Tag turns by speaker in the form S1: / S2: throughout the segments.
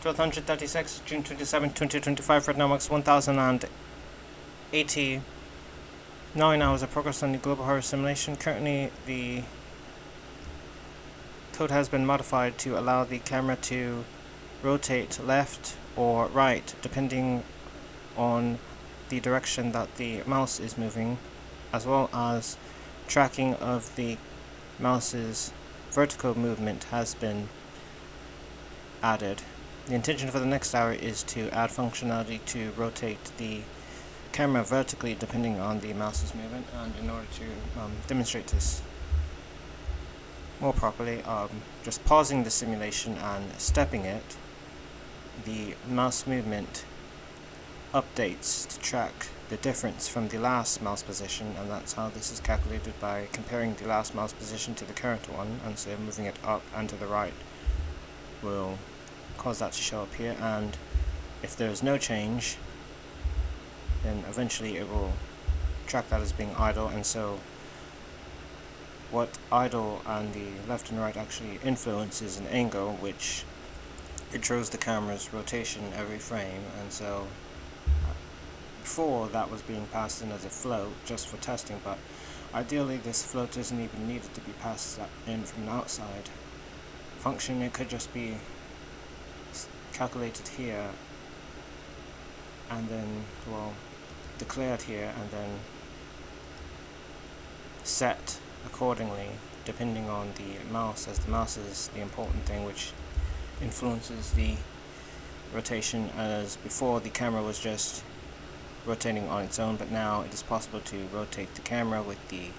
S1: 1236, June 27, 2025, right now marks 1089 hours of progress on the Global Horror simulation. Currently, the code has been modified to allow the camera to rotate left or right, depending on the direction that the mouse is moving, as well as tracking of the mouse's vertical movement has been added. The intention for the next hour is to add functionality to rotate the camera vertically depending on the mouse's movement, and in order to demonstrate this more properly, just pausing the simulation and stepping it, the mouse movement updates to track the difference from the last mouse position, and that's how this is calculated, by comparing the last mouse position to the current one, and so moving it up and to the right will cause that to show up here. And if there is no change, then eventually it will track that as being idle, and so what idle and the left and right actually influences an angle which controls the camera's rotation every frame. And so before, that was being passed in as a float just for testing, but ideally this float isn't even needed to be passed in from the outside function. It could just be calculated here and then, well, declared here and then set accordingly depending on the mouse, as the mouse is the important thing which influences the rotation. As before, the camera was just rotating on its own, but now it is possible to rotate the camera with the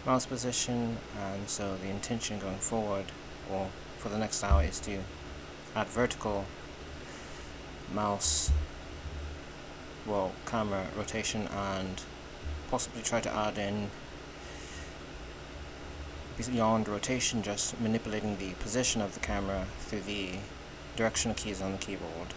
S1: mouse position, and so the intention going forward, or for the next hour, is to add vertical mouse, well, camera rotation, and possibly try to add in, beyond rotation, just manipulating the position of the camera through the directional keys on the keyboard.